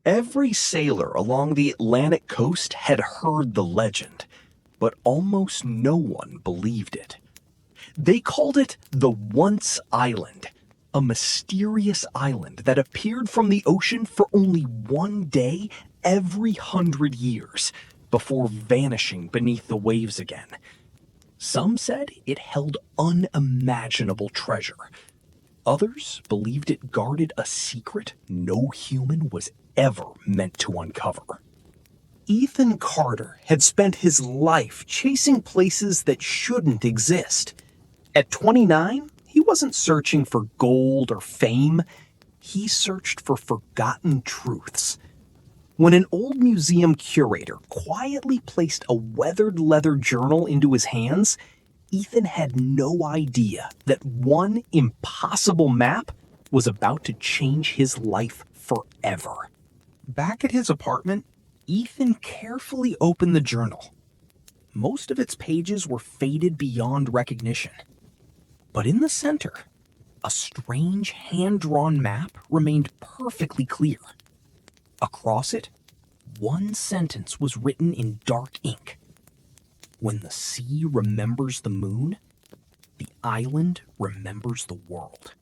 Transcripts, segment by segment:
Every sailor along the Atlantic coast had heard the legend, but almost no one believed it. They called it the Once Island, a mysterious island that appeared from the ocean for only one day every 100 years before vanishing beneath the waves again. Some said it held unimaginable treasure. Others believed it guarded a secret no human was ever meant to uncover. Ethan Carter had spent his life chasing places that shouldn't exist. At 29, he wasn't searching for gold or fame. He searched for forgotten truths. When an old museum curator quietly placed a weathered leather journal into his hands, Ethan had no idea that one impossible map was about to change his life forever. Back at his apartment, Ethan carefully opened the journal. Most of its pages were faded beyond recognition. But in the center, a strange hand-drawn map remained perfectly clear. Across it, one sentence was written in dark ink. When the sea remembers the moon, the island remembers the world.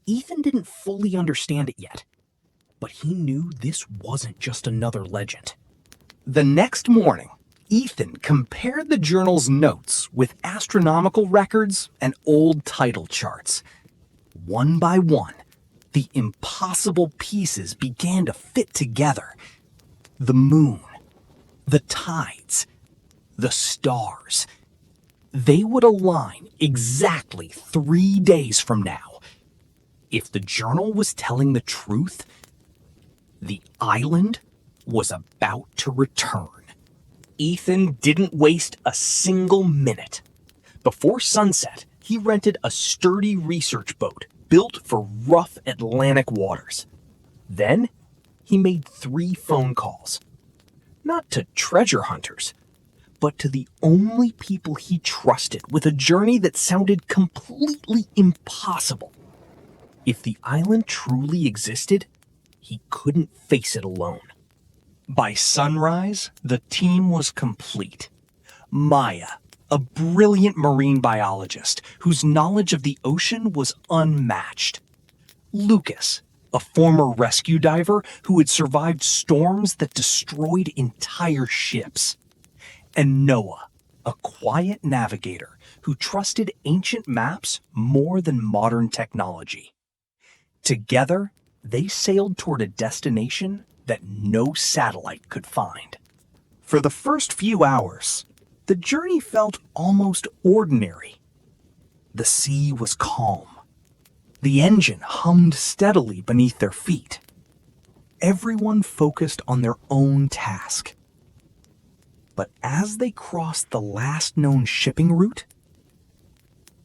Ethan didn't fully understand it yet, but he knew this wasn't just another legend. The next morning, Ethan compared the journal's notes with astronomical records and old title charts. One by one, the impossible pieces began to fit together. The moon, the tides, the stars. They would align exactly 3 days from now. If the journal was telling the truth, the island was about to return. Ethan didn't waste a single minute. Before sunset, he rented a sturdy research boat built for rough Atlantic waters. Then, he made 3 phone calls. Not to treasure hunters, but to the only people he trusted with a journey that sounded completely impossible. If the island truly existed, he couldn't face it alone. By sunrise, the team was complete. Maya, a brilliant marine biologist whose knowledge of the ocean was unmatched. Lucas, a former rescue diver who had survived storms that destroyed entire ships. And Noah, a quiet navigator who trusted ancient maps more than modern technology. Together, they sailed toward a destination that no satellite could find. For the first few hours, the journey felt almost ordinary. The sea was calm. The engine hummed steadily beneath their feet. Everyone focused on their own task. But as they crossed the last known shipping route,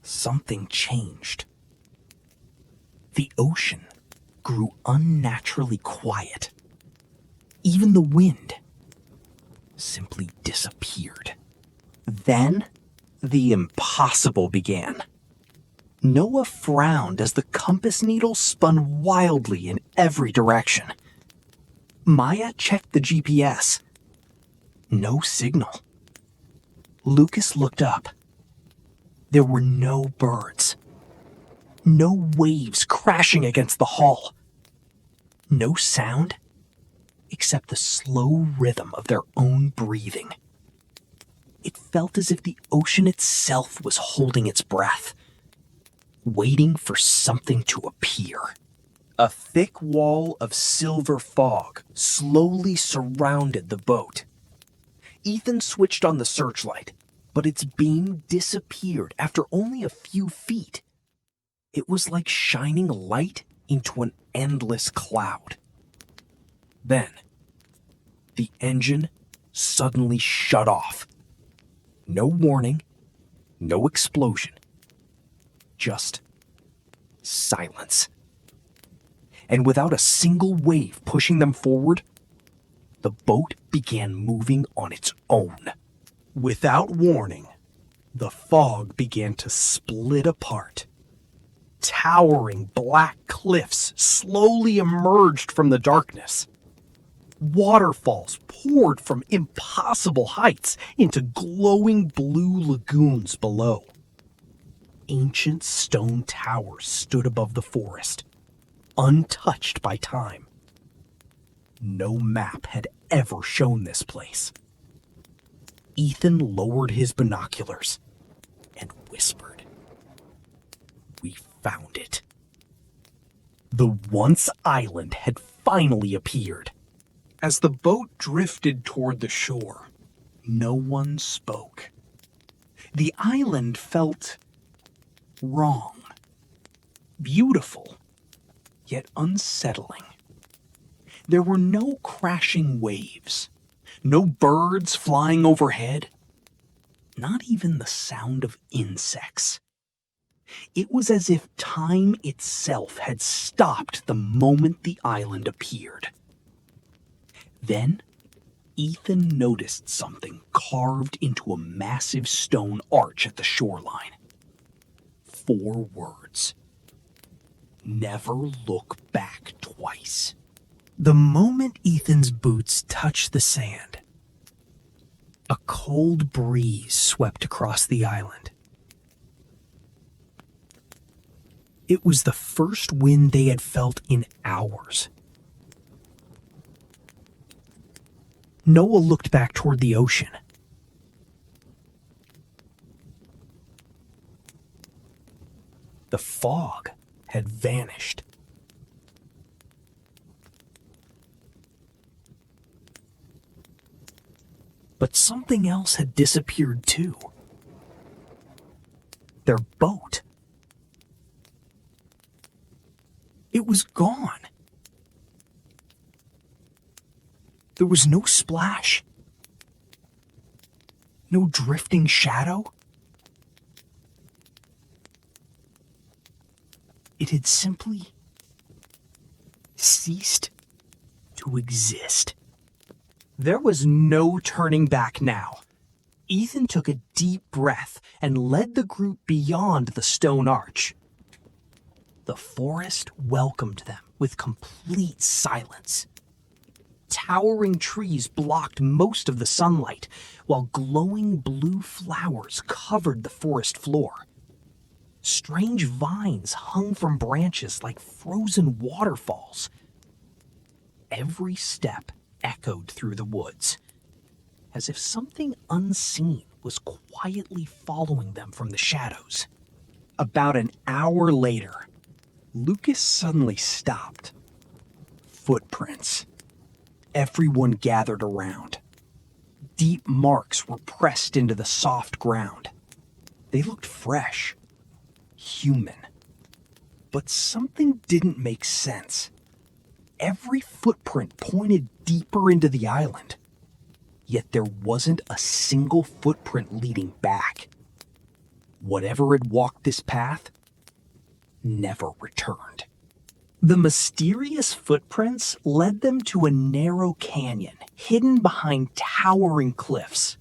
something changed. The ocean grew unnaturally quiet. Even the wind simply disappeared. Then, the impossible began. Noah frowned as the compass needle spun wildly in every direction. Maya checked the GPS. No signal. Lucas looked up. There were no birds. No waves crashing against the hull. No sound except the slow rhythm of their own breathing. It felt as if the ocean itself was holding its breath, waiting for something to appear. A thick wall of silver fog slowly surrounded the boat. Ethan switched on the searchlight, but its beam disappeared after only a few feet. It was like shining light into an endless cloud. Then, the engine suddenly shut off. No warning, no explosion, just silence. And without a single wave pushing them forward, the boat began moving on its own. Without warning, the fog began to split apart. Towering black cliffs slowly emerged from the darkness. Waterfalls poured from impossible heights into glowing blue lagoons below. Ancient stone towers stood above the forest, untouched by time. No map had ever shown this place. Ethan lowered his binoculars and whispered, "We found it." The once island had finally appeared. As the boat drifted toward the shore, no one spoke. The island felt wrong, beautiful, yet unsettling. There were no crashing waves, no birds flying overhead, not even the sound of insects. It was as if time itself had stopped the moment the island appeared. Then, Ethan noticed something carved into a massive stone arch at the shoreline. 4 words. Never look back twice. The moment Ethan's boots touched the sand, a cold breeze swept across the island. It was the first wind they had felt in hours. Noah looked back toward the ocean. The fog had vanished. But something else had disappeared too. Their boat. It was gone. There was no splash, no drifting shadow. It had simply ceased to exist. There was no turning back now. Ethan took a deep breath and led the group beyond the stone arch. The forest welcomed them with complete silence. Towering trees blocked most of the sunlight, while glowing blue flowers covered the forest floor. Strange vines hung from branches like frozen waterfalls. Every step echoed through the woods, as if something unseen was quietly following them from the shadows. About an hour later, Lucas suddenly stopped. Footprints. Everyone gathered around. Deep marks were pressed into the soft ground. They looked fresh, human. But something didn't make sense. Every footprint pointed deeper into the island, yet there wasn't a single footprint leading back. Whatever had walked this path never returned. The mysterious footprints led them to a narrow canyon hidden behind towering cliffs.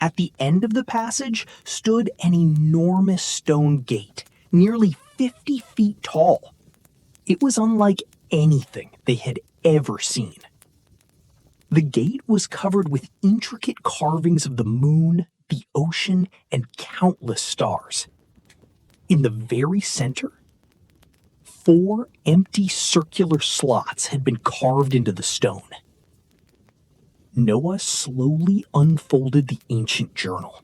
At the end of the passage stood an enormous stone gate, nearly 50 feet tall. It was unlike anything they had ever seen. The gate was covered with intricate carvings of the moon, the ocean, and countless stars. In the very center, 4 empty circular slots had been carved into the stone. Noah slowly unfolded the ancient journal.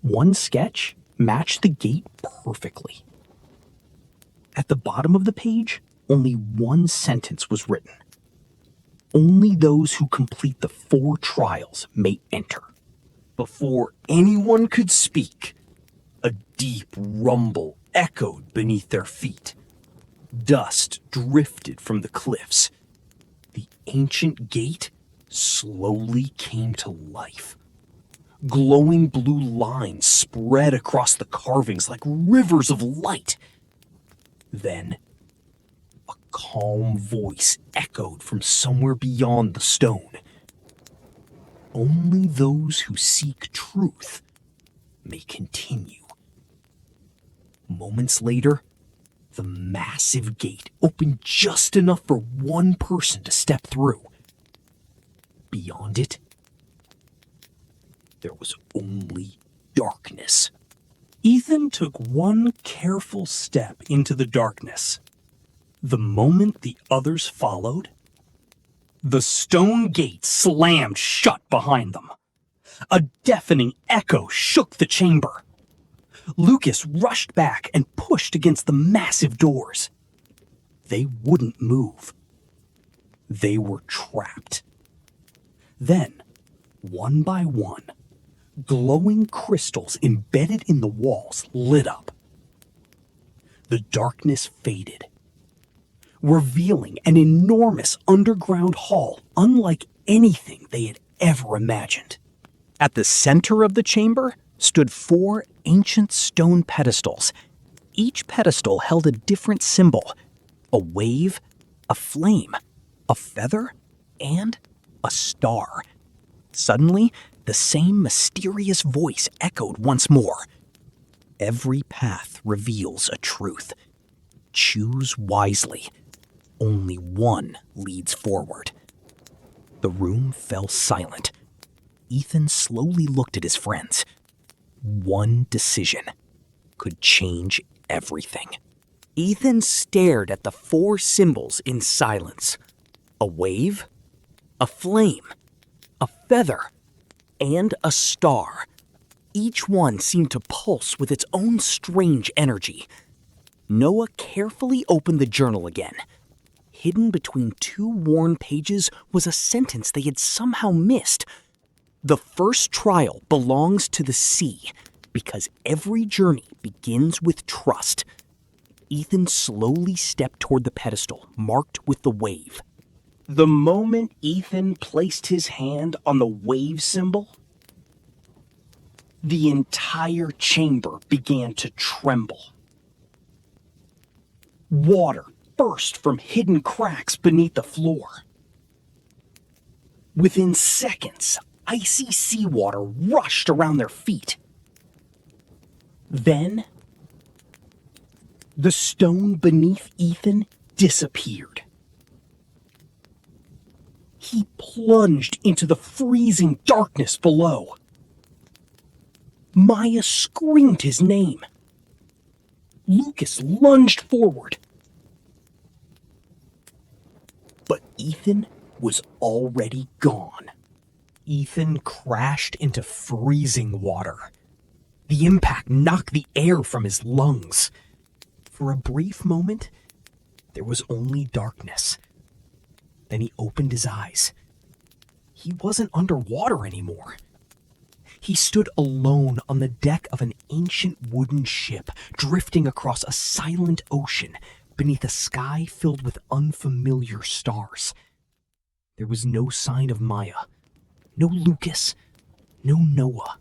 One sketch matched the gate perfectly. At the bottom of the page, only one sentence was written. Only those who complete the 4 trials may enter. Before anyone could speak, a deep rumble echoed beneath their feet. Dust drifted from the cliffs. The ancient gate slowly came to life. Glowing blue lines spread across the carvings like rivers of light. Then, a calm voice echoed from somewhere beyond the stone. Only those who seek truth may continue. Moments later, The massive gate opened just enough for one person to step through. Beyond it, there was only darkness. Ethan took one careful step into the darkness. The moment the others followed, the stone gate slammed shut behind them. A deafening echo shook the chamber. Lucas rushed back and pushed against the massive doors. They wouldn't move. They were trapped. Then, one by one, glowing crystals embedded in the walls lit up. The darkness faded, revealing an enormous underground hall unlike anything they had ever imagined. At the center of the chamber stood 4 ancient stone pedestals. Each pedestal held a different symbol: a wave, a flame, a feather, and a star. Suddenly, the same mysterious voice echoed once more. Every path reveals a truth. Choose wisely. Only one leads forward. The room fell silent. Ethan slowly looked at his friends. One decision could change everything. Ethan stared at the 4 symbols in silence. A wave, a flame, a feather, and a star. Each one seemed to pulse with its own strange energy. Noah carefully opened the journal again. Hidden between 2 worn pages was a sentence they had somehow missed. The first trial belongs to the sea, because every journey begins with trust. Ethan slowly stepped toward the pedestal marked with the wave. The moment Ethan placed his hand on the wave symbol, the entire chamber began to tremble. Water burst from hidden cracks beneath the floor. Within seconds, icy seawater rushed around their feet. Then, the stone beneath Ethan disappeared. He plunged into the freezing darkness below. Maya screamed his name. Lucas lunged forward. But Ethan was already gone. Ethan crashed into freezing water. The impact knocked the air from his lungs. For a brief moment, there was only darkness. Then he opened his eyes. He wasn't underwater anymore. He stood alone on the deck of an ancient wooden ship, drifting across a silent ocean beneath a sky filled with unfamiliar stars. There was no sign of Maya, no Lucas, no Noah.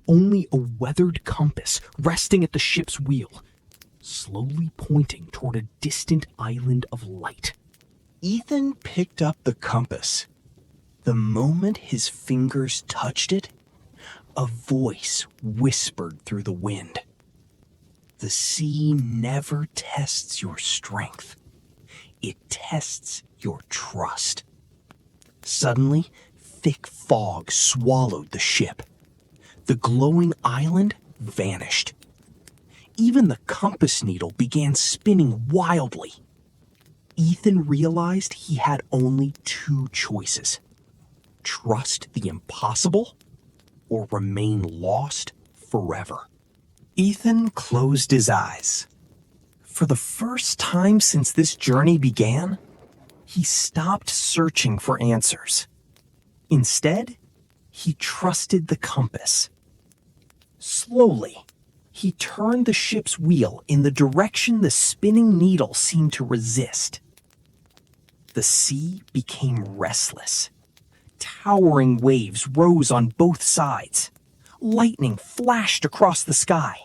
Only a weathered compass resting at the ship's wheel, slowly pointing toward a distant island of light. Ethan picked up the compass. The moment his fingers touched it, a voice whispered through the wind. The sea never tests your strength. It tests your trust. Suddenly, thick fog swallowed the ship. The glowing island vanished. Even the compass needle began spinning wildly. Ethan realized he had only 2 choices: trust the impossible or remain lost forever. Ethan closed his eyes. For the first time since this journey began, he stopped searching for answers. Instead, he trusted the compass. Slowly, he turned the ship's wheel in the direction the spinning needle seemed to resist. The sea became restless. Towering waves rose on both sides. Lightning flashed across the sky.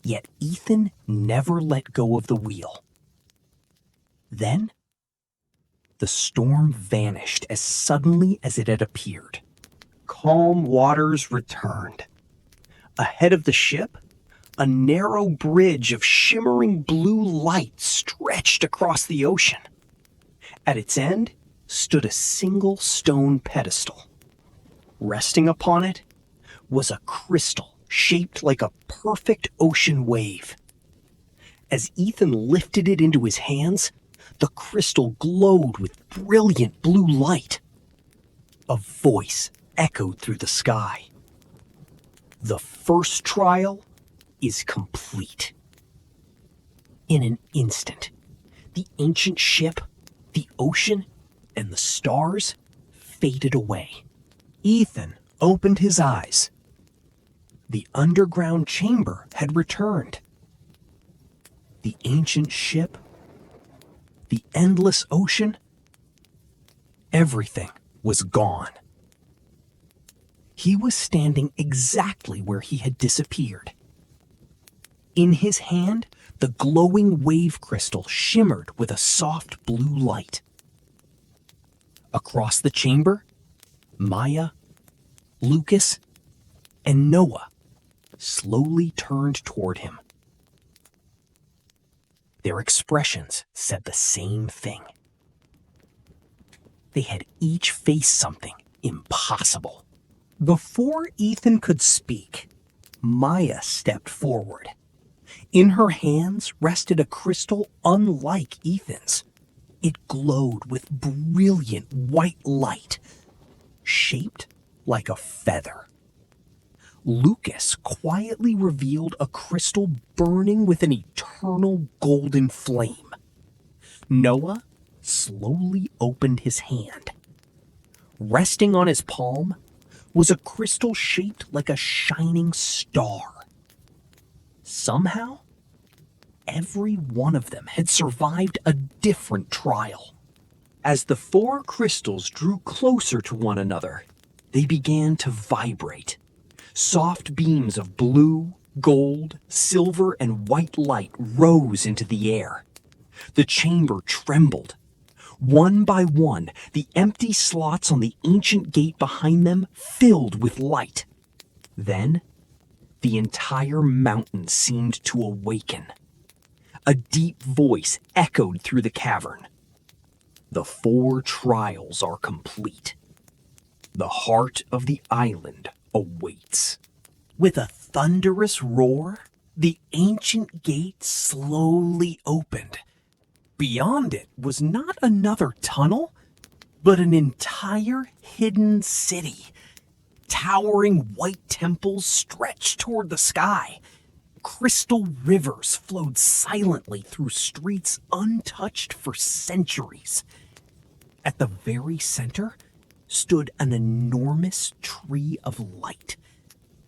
Yet Ethan never let go of the wheel. Then, the storm vanished as suddenly as it had appeared. Calm waters returned. Ahead of the ship, A narrow bridge of shimmering blue light stretched across the ocean. At its end stood a single stone pedestal. Resting upon it was a crystal shaped like a perfect ocean wave. As Ethan lifted it into his hands, the crystal glowed with brilliant blue light. A voice echoed through the sky. The first trial is complete. In an instant, the ancient ship, the ocean, and the stars faded away. Ethan opened his eyes. The underground chamber had returned. The ancient ship, the endless ocean, everything was gone. He was standing exactly where he had disappeared. In his hand, the glowing wave crystal shimmered with a soft blue light. Across the chamber, Maya, Lucas, and Noah slowly turned toward him. Their expressions said the same thing. They had each faced something impossible. Before Ethan could speak, Maya stepped forward. In her hands rested a crystal unlike Ethan's. It glowed with brilliant white light, shaped like a feather. Lucas quietly revealed a crystal burning with an eternal golden flame. Noah slowly opened his hand. Resting on his palm was a crystal shaped like a shining star. Somehow, every one of them had survived a different trial. As the four crystals drew closer to one another, they began to vibrate. Soft beams of blue, gold, silver, and white light rose into the air. The chamber trembled. One by one, the empty slots on the ancient gate behind them filled with light. Then, the entire mountain seemed to awaken. A deep voice echoed through the cavern. The four trials are complete. The heart of the island awaits. With a thunderous roar, the ancient gate slowly opened. Beyond it was not another tunnel, but an entire hidden city. Towering white temples stretched toward the sky. Crystal rivers flowed silently through streets untouched for centuries. At the very center stood an enormous tree of light.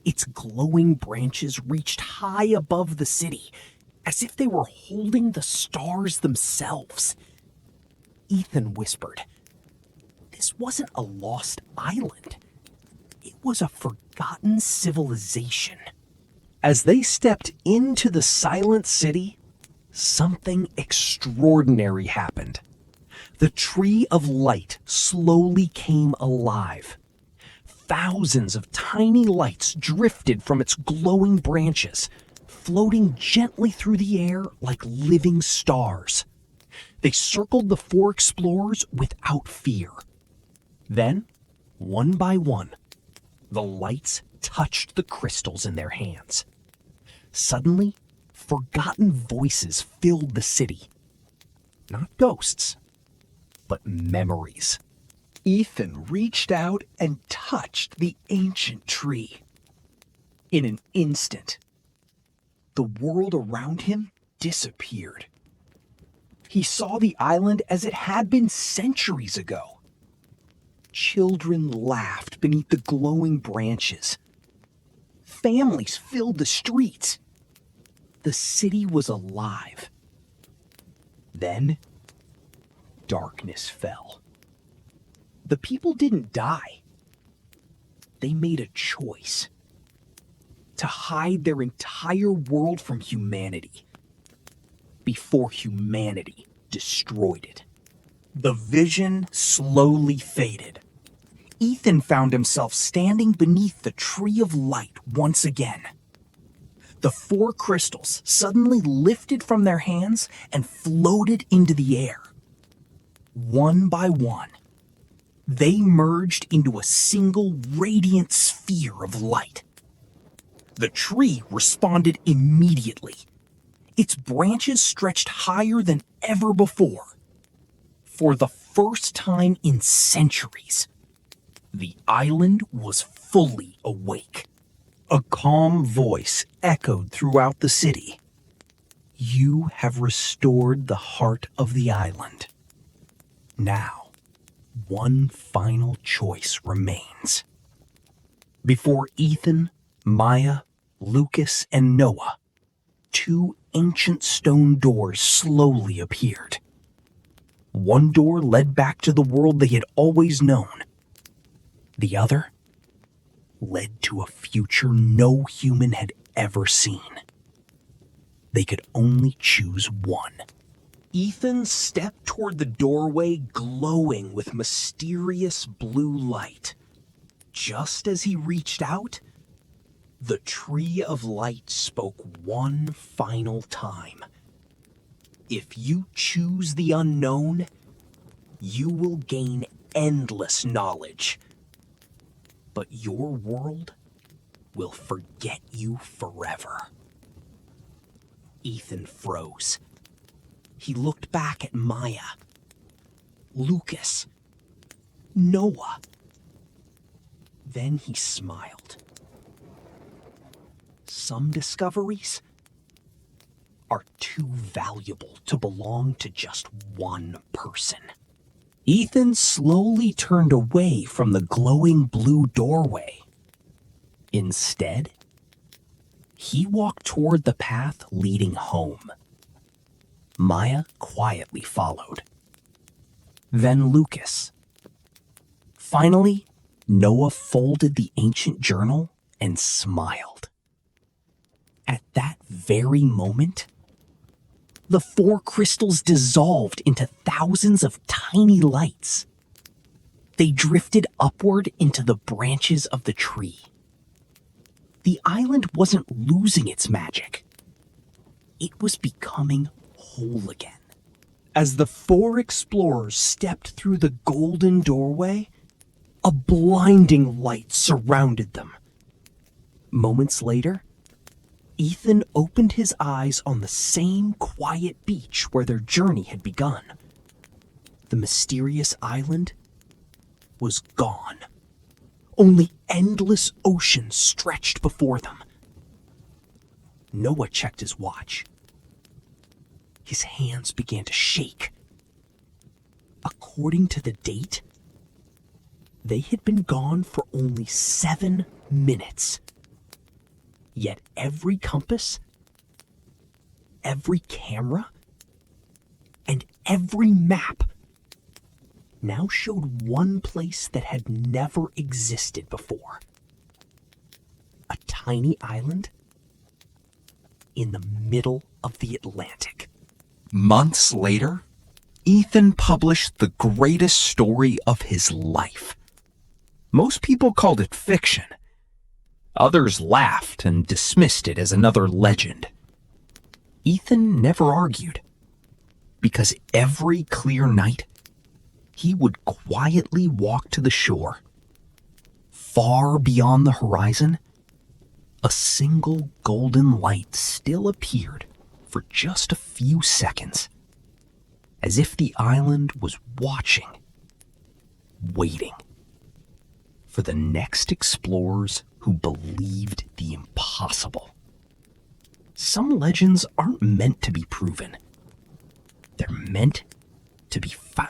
Its glowing branches reached high above the city, as if they were holding the stars themselves. Ethan whispered, "This wasn't a lost island. It was a forgotten civilization." As they stepped into the silent city, something extraordinary happened. The tree of light slowly came alive. Thousands of tiny lights drifted from its glowing branches, floating gently through the air like living stars. They circled the four explorers without fear. Then, one by one, the lights touched the crystals in their hands. Suddenly, forgotten voices filled the city. Not ghosts, but memories. Ethan reached out and touched the ancient tree. In an instant, the world around him disappeared. He saw the island as it had been centuries ago. Children laughed beneath the glowing branches. Families filled the streets. The city was alive. Then, darkness fell. The people didn't die. They made a choice to hide their entire world from humanity before humanity destroyed it. The vision slowly faded. Ethan found himself standing beneath the tree of light once again. The four crystals suddenly lifted from their hands and floated into the air. One by one, they merged into a single radiant sphere of light. The tree responded immediately. Its branches stretched higher than ever before. For the first time in centuries, the island was fully awake. A calm voice echoed throughout the city. You have restored the heart of the island. Now, one final choice remains. Before Ethan, Maya, Lucas, and Noah, two ancient stone doors slowly appeared. One door led back to the world they had always known. The other led to a future no human had ever seen. They could only choose one. Ethan stepped toward the doorway, glowing with mysterious blue light. Just as he reached out, the Tree of Light spoke one final time. If you choose the unknown, you will gain endless knowledge. But your world will forget you forever. Ethan froze. He looked back at Maya, Lucas, Noah. Then he smiled. Some discoveries are too valuable to belong to just one person. Ethan slowly turned away from the glowing blue doorway. Instead, he walked toward the path leading home. Maya quietly followed. Then Lucas. Finally, Noah folded the ancient journal and smiled. At that very moment, the four crystals dissolved into thousands of tiny lights. They drifted upward into the branches of the tree. The island wasn't losing its magic. It was becoming whole again. As the four explorers stepped through the golden doorway, a blinding light surrounded them. Moments later, Ethan opened his eyes on the same quiet beach where their journey had begun. The mysterious island was gone. Only endless ocean stretched before them. Noah checked his watch. His hands began to shake. According to the date, they had been gone for only 7 minutes. Yet every compass, every camera, and every map now showed one place that had never existed before. A tiny island in the middle of the Atlantic. Months later, Ethan published the greatest story of his life. Most people called it fiction. Others laughed and dismissed it as another legend. Ethan never argued, because every clear night, he would quietly walk to the shore. Far beyond the horizon, a single golden light still appeared for just a few seconds, as if the island was watching, waiting for the next explorers who believed the impossible. Some legends aren't meant to be proven. They're meant to be found.